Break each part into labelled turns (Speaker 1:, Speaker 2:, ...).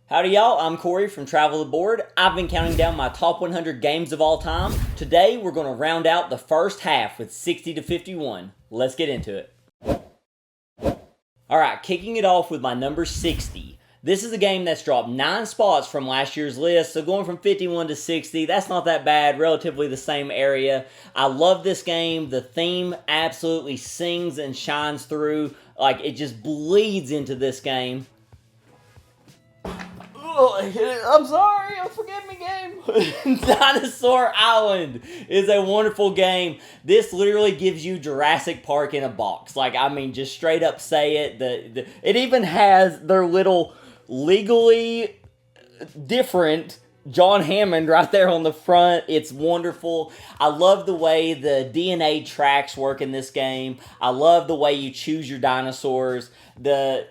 Speaker 1: Howdy y'all, I'm Corey from Travel the Board. I've been counting down my top 100 games of all time. Today we're going to round out the first half with 60 to 51. Let's get into it. Alright, kicking it off with my number 60. This is a game that's dropped 9 spots from last year's list, so going from 51 to 60, that's not that bad, relatively the same area. I love this game. The theme absolutely sings and shines through, like it just bleeds into this game. I'm sorry, forgive me, game. Dinosaur Island is a wonderful game. This literally gives you Jurassic Park in a box. Like, I mean, just straight up say it. It even has their little legally different John Hammond right there on the front. It's wonderful. I love the way the DNA tracks work in this game. I love the way you choose your dinosaurs. The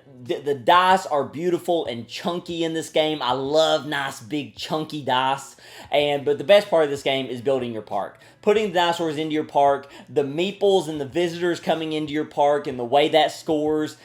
Speaker 1: dice are beautiful and chunky in this game. I love nice big chunky dice. But the best part of this game is building your park. Putting the dinosaurs into your park, the meeples and the visitors coming into your park, and the way that scores,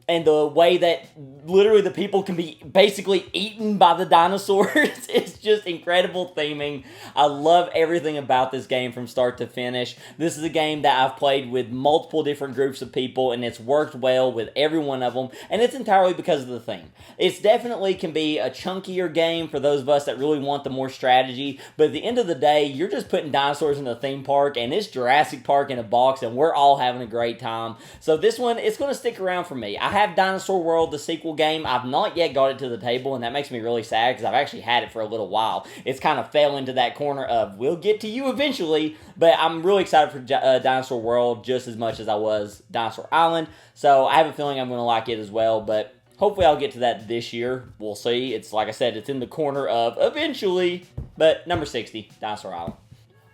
Speaker 1: and the way that literally the people can be basically eaten by the dinosaurs. It's just incredible theming. I love everything about this game from start to finish. This is a game that I've played with multiple different groups of people, and it's worked well with every one of them, and it's entirely because of the theme. It's definitely can be a chunkier game for those of us that really want the more strategy, but at the end of the day, you're just putting dinosaurs in a theme park, and it's Jurassic Park in a box, and we're all having a great time. So this one, it's going to stick around for me. I have Dinosaur World, the sequel game. I've not yet got it to the table, and that makes me really sad because I've actually had it for a little while. It's kind of fell into that corner of, we'll get to you eventually, but I'm really excited for Dinosaur World just as much as I was Dinosaur Island, so I have a feeling I'm going to like it as well, but hopefully I'll get to that this year. We'll see. It's, like I said, it's in the corner of eventually, but number 60, Dinosaur Island.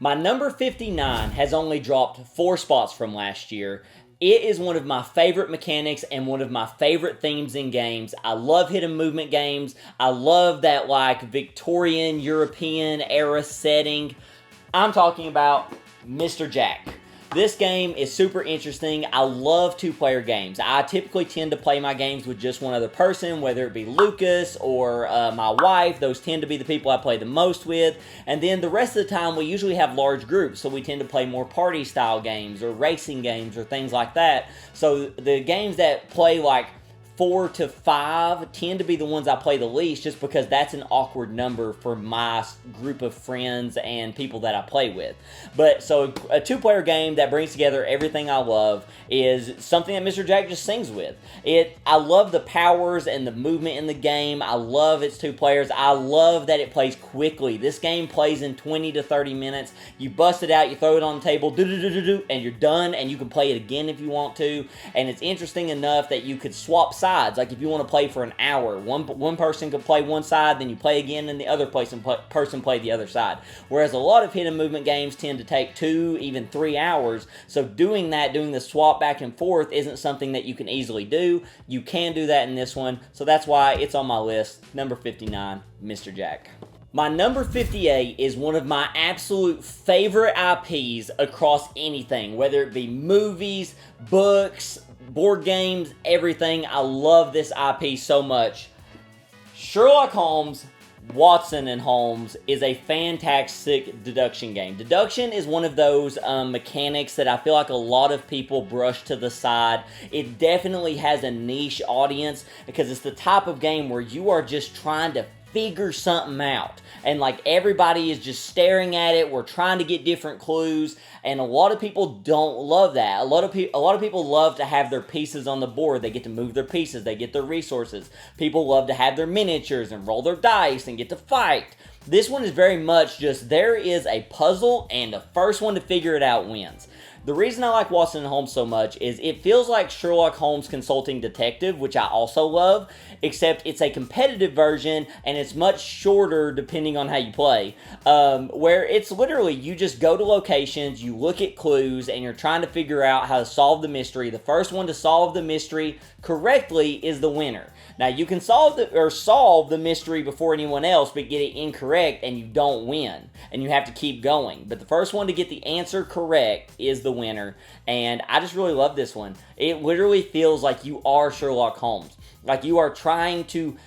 Speaker 1: My number 59 has only dropped 4 spots from last year. It is one of my favorite mechanics and one of my favorite themes in games. I love hidden movement games. I love that like Victorian, European era setting. I'm talking about Mr. Jack. This game is super interesting. I love 2-player games. I typically tend to play my games with just one other person, whether it be Lucas or my wife. Those tend to be the people I play the most with. And then the rest of the time, we usually have large groups, so we tend to play more party-style games or racing games or things like that. So the games that play like 4 to 5 tend to be the ones I play the least, just because that's an awkward number for my group of friends and people that I play with. But so a 2-player game that brings together everything I love is something that Mr. Jack just sings with. I love the powers and the movement in the game. I love its 2 players. I love that it plays quickly. This game plays in 20 to 30 minutes. You bust it out, you throw it on the table, and you're done, and you can play it again if you want to. And it's interesting enough that you could swap sides. Like if you want to play for an hour, one person could play one side, then you play again, and the other person play the other side. Whereas a lot of hidden movement games tend to take 2, even 3 hours. So doing the swap back and forth isn't something that you can easily do. You can do that in this one, so that's why it's on my list. Number 59, Mr. Jack. My number 58 is one of my absolute favorite IPs across anything, whether it be movies, books, board games, everything. I love this IP so much. Sherlock Holmes, Watson and Holmes is a fantastic deduction game. Deduction is one of those mechanics that I feel like a lot of people brush to the side. It definitely has a niche audience because it's the type of game where you are just trying to figure something out, and like everybody is just staring at it. We're trying to get different clues, and a lot of people don't love that. A lot of people love to have their pieces on the board. They get to move their pieces, they get their resources. People love to have their miniatures and roll their dice and get to fight. This one is very much just there is a puzzle, and the first one to figure it out wins. The reason I like Watson and Holmes so much is it feels like Sherlock Holmes Consulting Detective, which I also love, except it's a competitive version, and it's much shorter depending on how you play, where it's literally you just go to locations, you look at clues, and you're trying to figure out how to solve the mystery. The first one to solve the mystery correctly is the winner. Now, you can solve the mystery before anyone else, but get it incorrect, and you don't win, and you have to keep going. But the first one to get the answer correct is the winner, and I just really love this one. It literally feels like you are Sherlock Holmes. Like you are trying to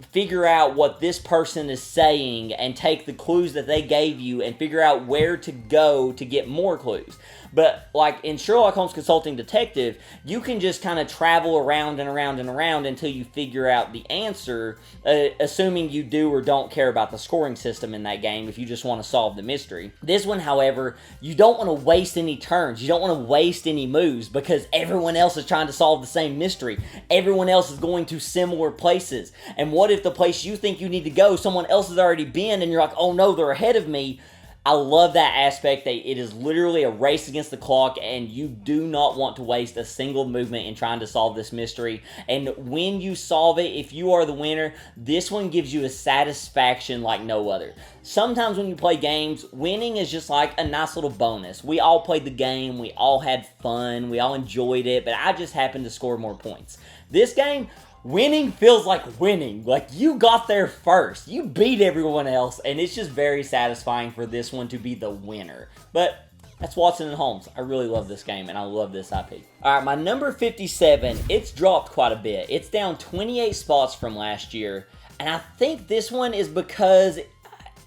Speaker 1: figure out what this person is saying and take the clues that they gave you and figure out where to go to get more clues. But like in Sherlock Holmes Consulting Detective, you can just kind of travel around and around and around until you figure out the answer, assuming you do or don't care about the scoring system in that game if you just want to solve the mystery. This one, however, you don't want to waste any turns. You don't want to waste any moves because everyone else is trying to solve the same mystery. Everyone else is going to similar places. And what if the place you think you need to go, someone else has already been and you're like, oh no, they're ahead of me? I love that aspect that it is literally a race against the clock and you do not want to waste a single movement in trying to solve this mystery. And when you solve it, if you are the winner, this one gives you a satisfaction like no other. Sometimes when you play games, winning is just like a nice little bonus. We all played the game, we all had fun, we all enjoyed it, but I just happened to score more points. This game, winning feels like winning. Like, you got there first. You beat everyone else, and it's just very satisfying for this one to be the winner. But that's Watson and Holmes. I really love this game, and I love this IP. Alright, my number 57, it's dropped quite a bit. It's down 28 spots from last year, and I think this one is because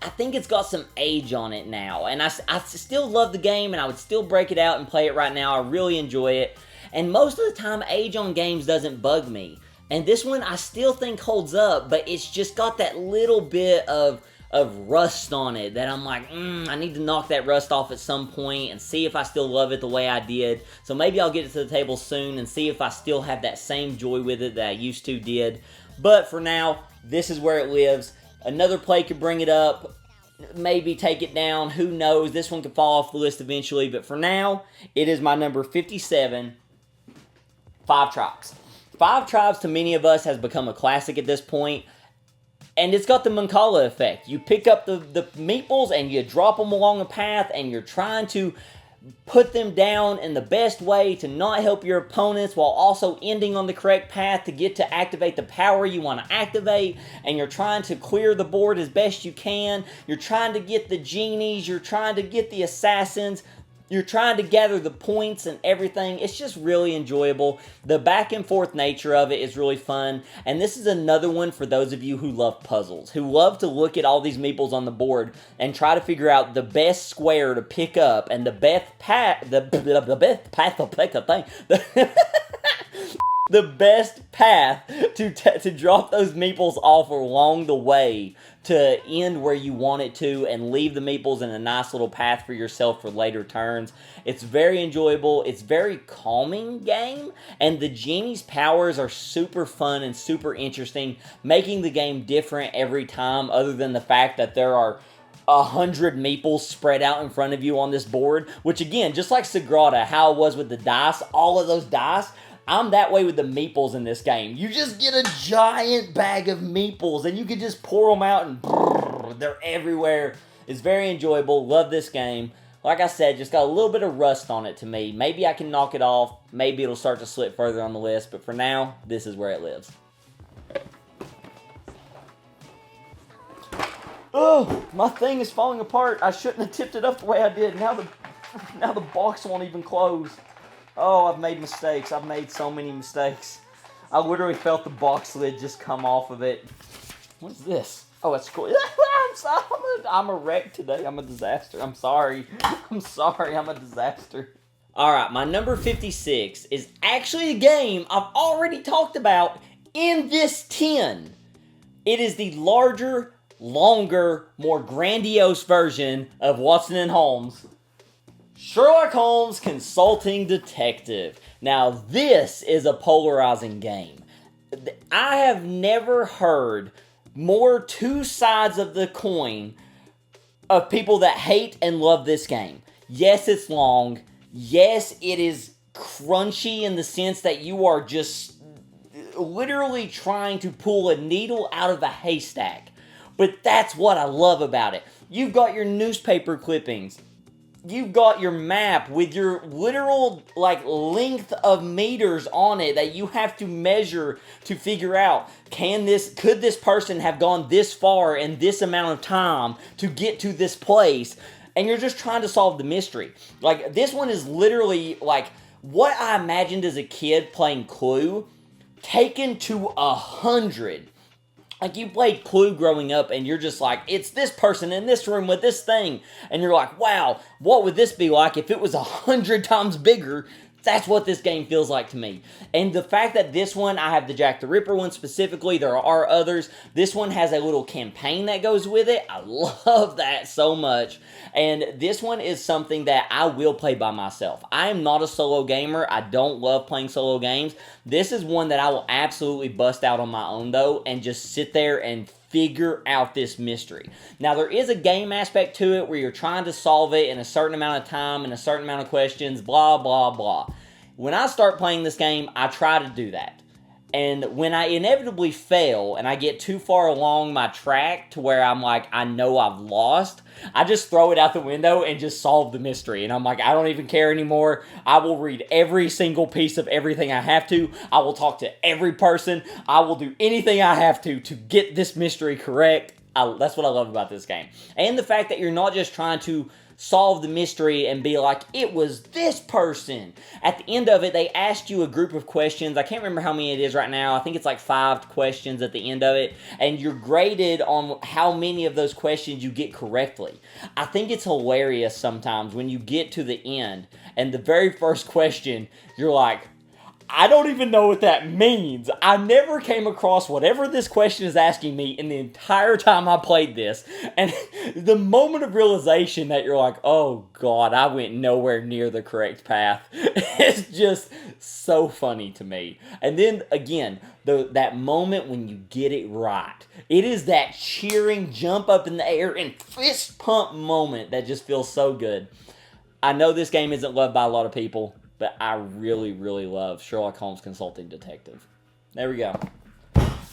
Speaker 1: I think it's got some age on it now. And I still love the game, and I would still break it out and play it right now. I really enjoy it. And most of the time, age on games doesn't bug me. And this one I still think holds up, but it's just got that little bit of rust on it that I'm like, I need to knock that rust off at some point and see if I still love it the way I did. So maybe I'll get it to the table soon and see if I still have that same joy with it that I used to did. But for now, this is where it lives. Another play could bring it up, maybe take it down, who knows. This one could fall off the list eventually, but for now, it is my number 57, Five Tribes. Five Tribes to many of us has become a classic at this point, and it's got the Mancala effect. You pick up the meeples and you drop them along a path and you're trying to put them down in the best way to not help your opponents while also ending on the correct path to get to activate the power you want to activate, and you're trying to clear the board as best you can. You're trying to get the genies, you're trying to get the assassins, you're trying to gather the points and everything. It's just really enjoyable. The back and forth nature of it is really fun. And this is another one for those of you who love puzzles, who love to look at all these meeples on the board and try to figure out the best square to pick up and the best path, the best path to drop those meeples off along the way to end where you want it to and leave the meeples in a nice little path for yourself for later turns. It's very enjoyable. It's very calming game, and the genie's powers are super fun and super interesting, making the game different every time other than the fact that there are 100 meeples spread out in front of you on this board, which again, just like Sagrada, how it was with the dice, all of those dice, I'm that way with the meeples in this game. You just get a giant bag of meeples and you can just pour them out and brrr, they're everywhere. It's very enjoyable. Love this game. Like I said, just got a little bit of rust on it to me. Maybe I can knock it off. Maybe it'll start to slip further on the list. But for now, this is where it lives. Oh, my thing is falling apart. I shouldn't have tipped it up the way I did. Now the box won't even close. Oh, I've made mistakes. I've made so many mistakes. I literally felt the box lid just come off of it. What's this? Oh, it's cool. I'm sorry. I'm a wreck today. I'm a disaster. I'm sorry. I'm sorry. I'm a disaster. Alright, my number 56 is actually a game I've already talked about in this 10. It is the larger, longer, more grandiose version of Watson and Holmes. Sherlock Holmes Consulting Detective. Now, this is a polarizing game. I have never heard more two sides of the coin of people that hate and love this game. Yes, it's long. Yes, it is crunchy in the sense that you are just literally trying to pull a needle out of a haystack. But that's what I love about it. You've got your newspaper clippings. You've got your map with your literal, length of meters on it that you have to measure to figure out, could this person have gone this far in this amount of time to get to this place? And you're just trying to solve the mystery. This one is literally, what I imagined as a kid playing Clue, taken to 100. Like, you played Clue growing up, and you're just like, it's this person in this room with this thing. And you're like, wow, what would this be like if it was 100 times bigger? That's what this game feels like to me. And the fact that this one, I have the Jack the Ripper one specifically, there are others. This one has a little campaign that goes with it. I love that so much. And this one is something that I will play by myself. I am not a solo gamer. I don't love playing solo games. This is one that I will absolutely bust out on my own, though, and just sit there and figure out this mystery. Now, there is a game aspect to it where you're trying to solve it in a certain amount of time and a certain amount of questions, blah, blah, blah. When I start playing this game, I try to do that. And when I inevitably fail and I get too far along my track to where I'm like, I know I've lost, I just throw it out the window and just solve the mystery. And I'm like, I don't even care anymore. I will read every single piece of everything I have to. I will talk to every person. I will do anything I have to get this mystery correct. That's what I love about this game. And the fact that you're not just trying to solve the mystery and be like, it was this person. At the end of it, they asked you a group of questions. I can't remember how many it is right now. I think it's like 5 questions at the end of it. And you're graded on how many of those questions you get correctly. I think it's hilarious sometimes when you get to the end and the very first question, you're like, I don't even know what that means. I never came across whatever this question is asking me in the entire time I played this. And the moment of realization that you're like, oh God, I went nowhere near the correct path. It's just so funny to me. And then again, that moment when you get it right. It is that cheering, jump up in the air and fist pump moment that just feels so good. I know this game isn't loved by a lot of people, but I really, really love Sherlock Holmes Consulting Detective. There we go.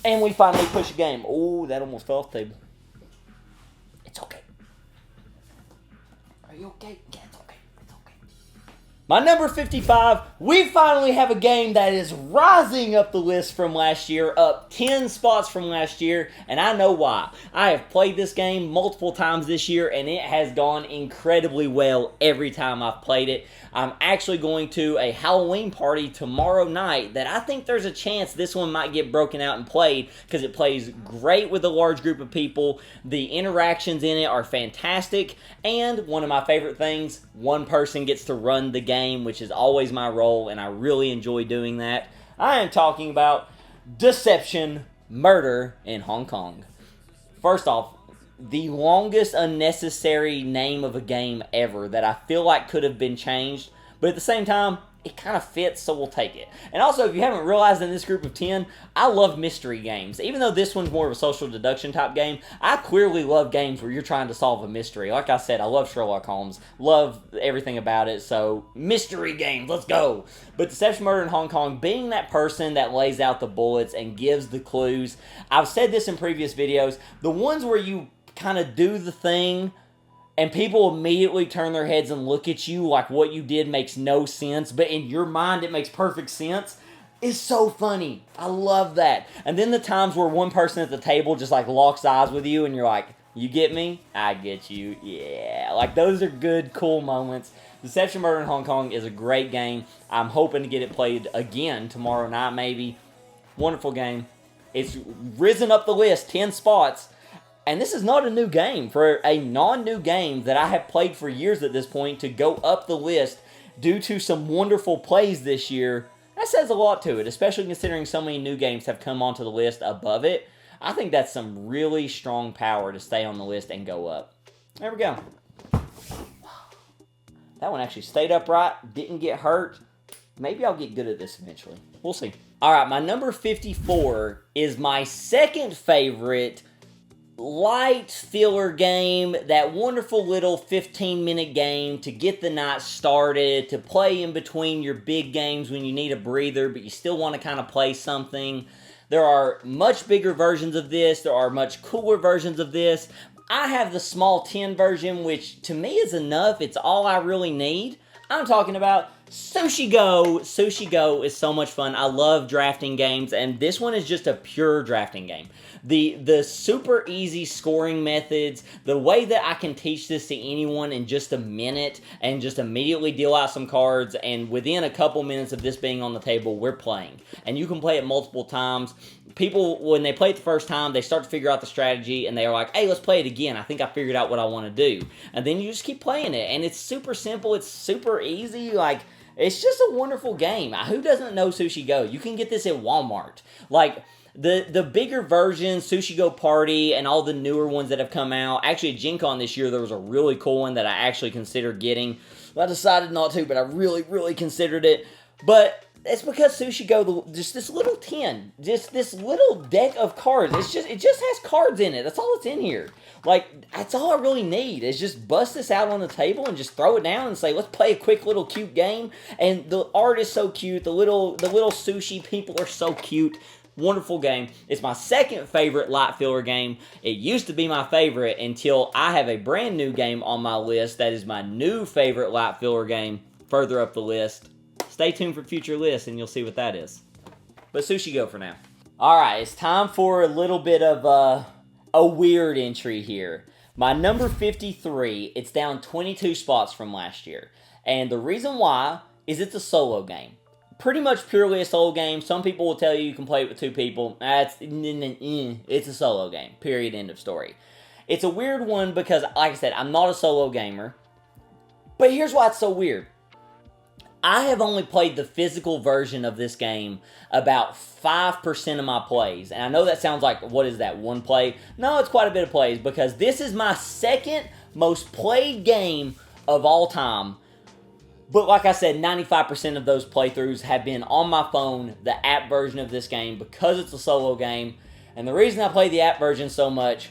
Speaker 1: And we finally push a game. Oh, that almost fell off the table. It's okay. Are you okay? Yeah, it's okay. It's okay. My number 55, we finally have a game that is rising up the list from last year, up 10 spots from last year, and I know why. I have played this game multiple times this year, and it has gone incredibly well every time I've played it. I'm actually going to a Halloween party tomorrow night that I think there's a chance this one might get broken out and played because it plays great with a large group of people. The interactions in it are fantastic, and one of my favorite things, one person gets to run the game, which is always my role, and I really enjoy doing that. I am talking about Deception Murder in Hong Kong. First off, the longest unnecessary name of a game ever that I feel like could have been changed, but at the same time, it kind of fits, so we'll take it. And also, if you haven't realized in this group of 10, I love mystery games. Even though this one's more of a social deduction type game, I clearly love games where you're trying to solve a mystery. Like I said, I love Sherlock Holmes, love everything about it, so mystery games, let's go. But Deception Murder in Hong Kong, being that person that lays out the bullets and gives the clues, I've said this in previous videos, the ones where you kind of do the thing and people immediately turn their heads and look at you like what you did makes no sense, but in your mind it makes perfect sense, is so funny. I love that. And then the times where one person at the table just like locks eyes with you and you're like, you get me? I get you. Yeah. Like, those are good, cool moments. Deception Murder in Hong Kong is a great game. I'm hoping to get it played again tomorrow night maybe. Wonderful game. It's risen up the list 10 spots. And this is not a new game. For a non-new game that I have played for years at this point to go up the list due to some wonderful plays this year, that says a lot to it, especially considering so many new games have come onto the list above it. I think that's some really strong power to stay on the list and go up. There we go. That one actually stayed upright, didn't get hurt. Maybe I'll get good at this eventually. We'll see. All right, my number 54 is my second favorite light filler game, that wonderful little 15-minute game to get the night started, to play in between your big games when you need a breather, but you still want to kind of play something. There are much bigger versions of this. There are much cooler versions of this. I have the small 10 version, which to me is enough. It's all I really need. I'm talking about Sushi Go. Sushi Go is so much fun. I love drafting games, and this one is just a pure drafting game. The super easy scoring methods, the way that I can teach this to anyone in just a minute and just immediately deal out some cards, and within a couple minutes of this being on the table, we're playing. And you can play it multiple times. people, when they play it the first time, they start to figure out the strategy, and they're like, hey, let's play it again. I think I figured out what I want to do. And then you just keep playing it, and it's super simple. It's super easy. Like, it's just a wonderful game. Who doesn't know Sushi Go? You can get this at Walmart. Like, the bigger versions, Sushi Go Party, and all the newer ones that have come out. Actually, at Gen Con this year, there was a really cool one that I actually considered getting. I decided not to, but I really, really considered it. But it's because Sushi Go, just this little tin, just this little deck of cards. It just has cards in it. That's all that's in here. Like, that's all I really need, is just bust this out on the table and just throw it down and say, let's play a quick little cute game. And the art is so cute. The little sushi people are so cute. Wonderful game. It's my second favorite light filler game. It used to be my favorite until I have a brand new game on my list that is my new favorite light filler game further up the list. Stay tuned for future lists and you'll see what that is. But Sushi Go for now. Alright, it's time for a little bit of a weird entry here. My number 53, it's down 22 spots from last year. And the reason why is it's a solo game. Pretty much purely a solo game. Some people will tell you can play it with 2 people. It's a solo game. Period. End of story. It's a weird one because, like I said, I'm not a solo gamer. But here's why it's so weird. I have only played the physical version of this game about 5% of my plays. And I know that sounds like, what is that, 1 play? No, it's quite a bit of plays because this is my second most played game of all time. But like I said, 95% of those playthroughs have been on my phone, the app version of this game, because it's a solo game. And the reason I play the app version so much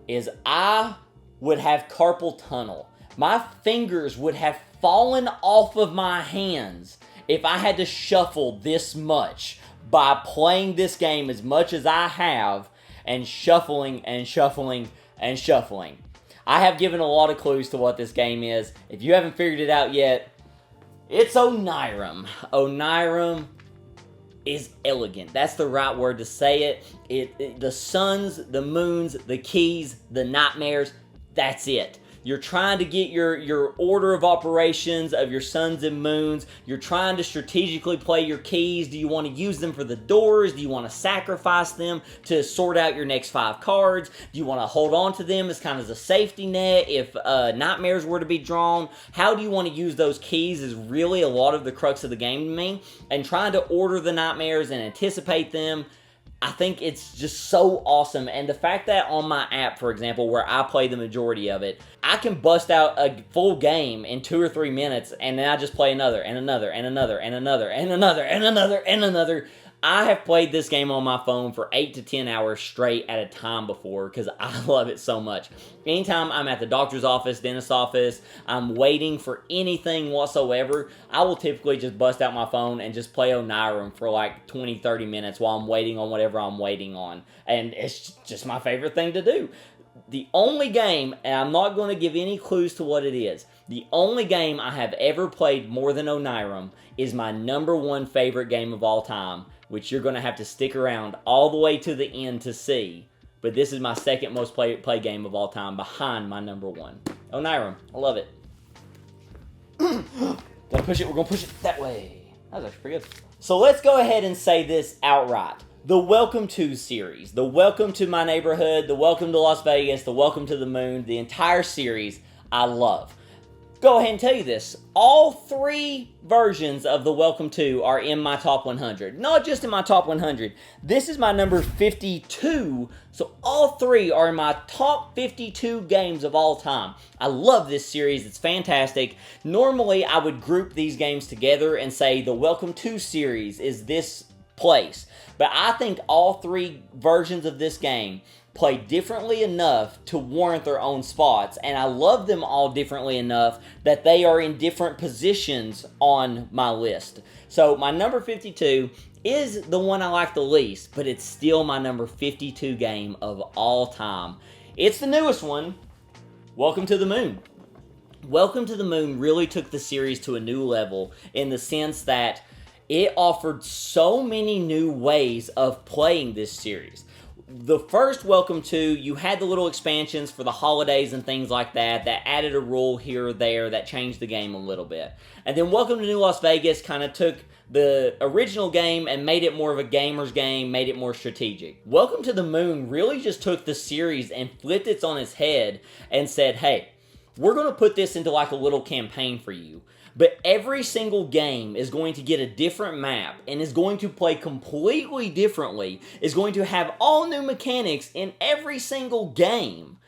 Speaker 1: is I would have carpal tunnel. My fingers would have fallen off of my hands if I had to shuffle this much by playing this game as much as I have and shuffling and shuffling and shuffling. I have given a lot of clues to what this game is. If you haven't figured it out yet, it's Onirim. Onirim is elegant. That's the right word to say it. The suns, the moons, the keys, the nightmares, that's it. You're trying to get your order of operations of your suns and moons. You're trying to strategically play your keys. Do you want to use them for the doors? Do you want to sacrifice them to sort out your next 5 cards? Do you want to hold on to them as kind of a safety net if nightmares were to be drawn? How do you want to use those keys is really a lot of the crux of the game to me. And trying to order the nightmares and anticipate them, I think it's just so awesome. And the fact that on my app, for example, where I play the majority of it, I can bust out a full game in 2 or 3 minutes, and then I just play another, and another, and another, and another, and another, and another, and another. I have played this game on my phone for 8 to 10 hours straight at a time before because I love it so much. Anytime I'm at the doctor's office, dentist's office, I'm waiting for anything whatsoever, I will typically just bust out my phone and just play Onirim for like 20, 30 minutes while I'm waiting on whatever I'm waiting on. And it's just my favorite thing to do. The only game, and I'm not going to give any clues to what it is, the only game I have ever played more than Onirim is my number 1 favorite game of all time, which you're going to have to stick around all the way to the end to see. But this is my second most play game of all time, behind my number 1. Onirim. I love it. Gonna push it. We're going to push it that way. That was actually pretty good. So let's go ahead and say this outright. The Welcome To series, the Welcome to My Neighborhood, the Welcome to Las Vegas, the Welcome to the Moon, the entire series, I love. Go ahead and tell you this. All 3 versions of the Welcome To are in my top 100. Not just in my top 100. This is my number 52, so all 3 are in my top 52 games of all time. I love this series. It's fantastic. Normally, I would group these games together and say the Welcome To series is this place. But I think all 3 versions of this game play differently enough to warrant their own spots, and I love them all differently enough that they are in different positions on my list. So my number 52 is the one I like the least, but it's still my number 52 game of all time. It's the newest one, Welcome to the Moon. Welcome to the Moon really took the series to a new level in the sense that it offered so many new ways of playing this series. the first Welcome to, you had the little expansions for the holidays and things like that added a rule here or there that changed the game a little bit. And then Welcome to New Las Vegas kind of took the original game and made it more of a gamer's game, made it more strategic. Welcome to the Moon really just took the series and flipped it on its head and said, hey, we're going to put this into like a little campaign for you. But every single game is going to get a different map and is going to play completely differently, is going to have all new mechanics in every single game.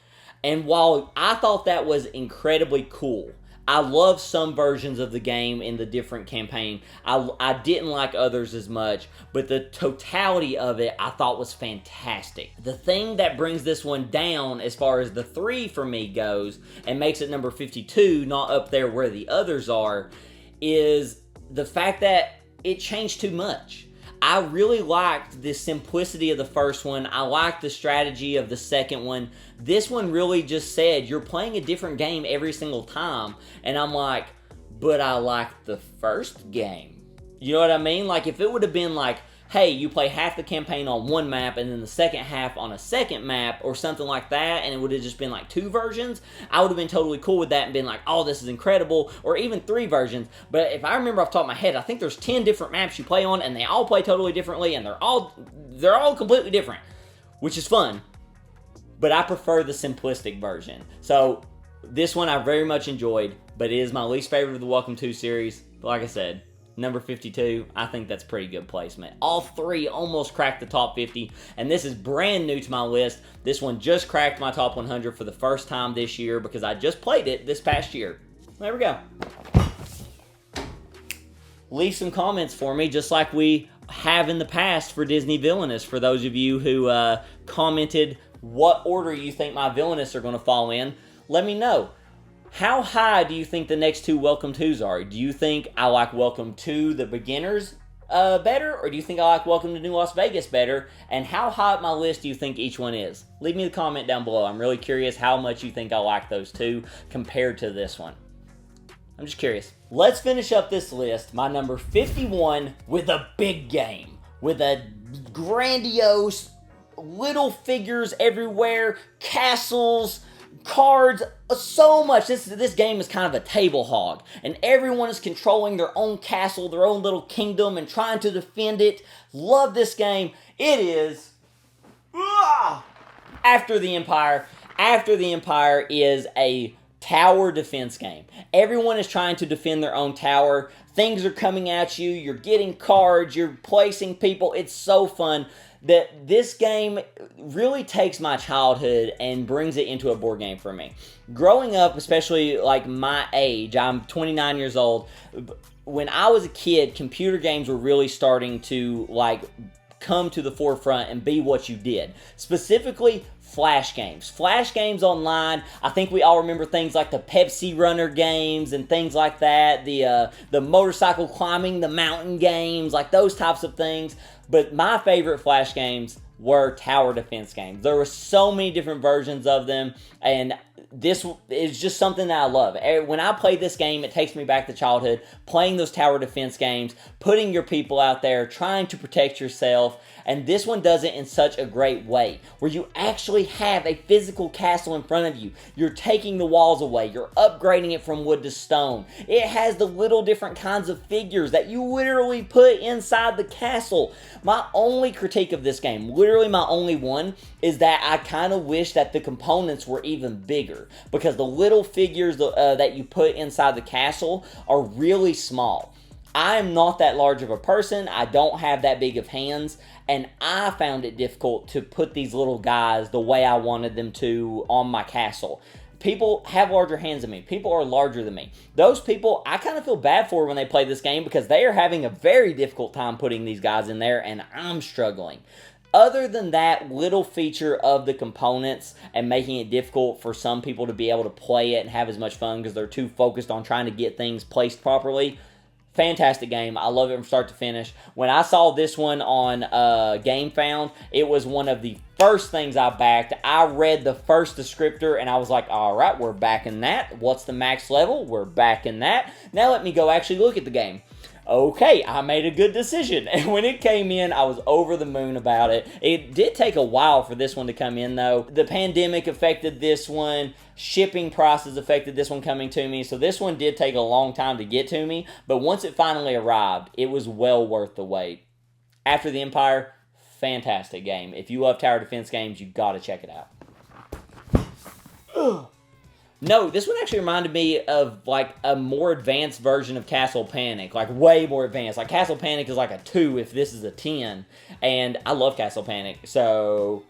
Speaker 1: And while I thought that was incredibly cool, I love some versions of the game in the different campaign. I didn't like others as much, but the totality of it I thought was fantastic. The thing that brings this one down as far as the 3 for me goes and makes it number 52, not up there where the others are, is the fact that it changed too much. I really liked the simplicity of the first one. I liked the strategy of the second one. This one really just said, you're playing a different game every single time. And I'm like, but I like the first game. You know what I mean? Like, if it would have been like, hey, you play half the campaign on one map and then the second half on a second map or something like that, and it would have just been like 2 versions, I would have been totally cool with that and been like, oh, this is incredible, or even 3 versions. But if I remember off the top of my head, I think there's 10 different maps you play on, and they all play totally differently, and they're all completely different, which is fun. But I prefer the simplistic version. So this one I very much enjoyed, but it is my least favorite of the Welcome to series. But like I said, number 52, I think that's pretty good placement. All 3 almost cracked the top 50, and this is brand new to my list. This one just cracked my top 100 for the first time this year because I just played it this past year. There we go. Leave some comments for me, just like we have in the past for Disney Villainous. For those of you who commented what order you think my Villainous are going to fall in, let me know. How high do you think the next 2 Welcome Tos are? Do you think I like Welcome to the Beginners better, or do you think I like Welcome to New Las Vegas better? And how high up my list do you think each one is? Leave me a comment down below. I'm really curious how much you think I like those 2 compared to this one. I'm just curious. Let's finish up this list, my number 51, with a big game. With a grandiose, little figures everywhere, castles, cards, so much. This game is kind of a table hog, and everyone is controlling their own castle, their own little kingdom, and trying to defend it. Love this game. It is After the Empire. After the Empire is a tower defense game. Everyone is trying to defend their own tower. Things are coming at you. You're getting cards. You're placing people. It's so fun. That this game really takes my childhood and brings it into a board game for me. Growing up, especially like my age, I'm 29 years old. When I was a kid, computer games were really starting to like come to the forefront and be what you did. Specifically, Flash games. Flash games online. I think we all remember things like the Pepsi Runner games and things like that. The motorcycle climbing, the mountain games, like those types of things. But my favorite Flash games were tower defense games. There were so many different versions of them, and this is just something that I love. When I play this game, it takes me back to childhood, playing those tower defense games, putting your people out there, trying to protect yourself, and this one does it in such a great way, where you actually have a physical castle in front of you. You're taking the walls away. You're upgrading it from wood to stone. It has the little different kinds of figures that you literally put inside the castle. My only critique of this game, literally my only one, is that I kind of wish that the components were even bigger, because the little figures that you put inside the castle are really small. I am not that large of a person. I don't have that big of hands, and I found it difficult to put these little guys the way I wanted them to on my castle. People have larger hands than me. People are larger than me. Those people, I kind of feel bad for when they play this game, because they are having a very difficult time putting these guys in there, and I'm struggling. Other than that little feature of the components and making it difficult for some people to be able to play it and have as much fun because they're too focused on trying to get things placed properly, fantastic game. I love it from start to finish. When I saw this one on GameFound, it was one of the first things I backed. I read the first descriptor and I was like, all right, we're backing that. What's the max level? We're backing that. Now let me go actually look at the game. okay, I made a good decision. And when it came in, I was over the moon about it. It did take a while for this one to come in, though. The pandemic affected this one. Shipping prices affected this one coming to me. So this one did take a long time to get to me. But once it finally arrived, it was well worth the wait. After the Empire, fantastic game. If you love tower defense games, you got to check it out. Ugh. No, this one actually reminded me of, like, a more advanced version of Castle Panic. Like, way more advanced. Like, Castle Panic is like a 2 if this is a 10. And I love Castle Panic, so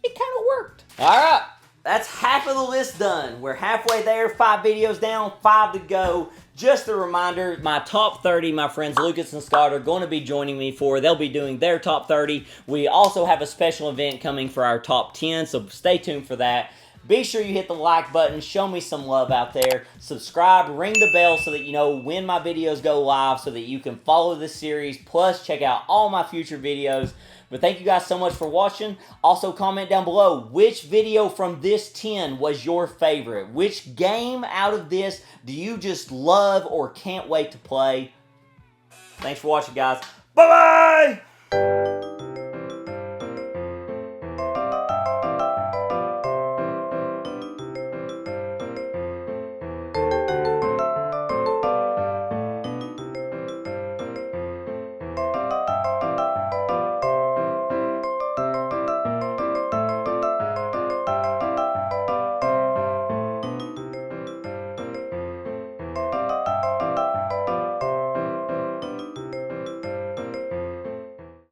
Speaker 1: it kind of worked. Alright, that's half of the list done. We're halfway there, 5 videos down, 5 to go. Just a reminder, my top 30, my friends Lucas and Scott are going to be joining me for. They'll be doing their top 30. We also have a special event coming for our top 10, so stay tuned for that. Be sure you hit the like button, show me some love out there, subscribe, ring the bell so that you know when my videos go live so that you can follow this series, plus check out all my future videos. But thank you guys so much for watching. Also comment down below which video from this 10 was your favorite. Which game out of this do you just love or can't wait to play? Thanks for watching, guys. Bye-bye!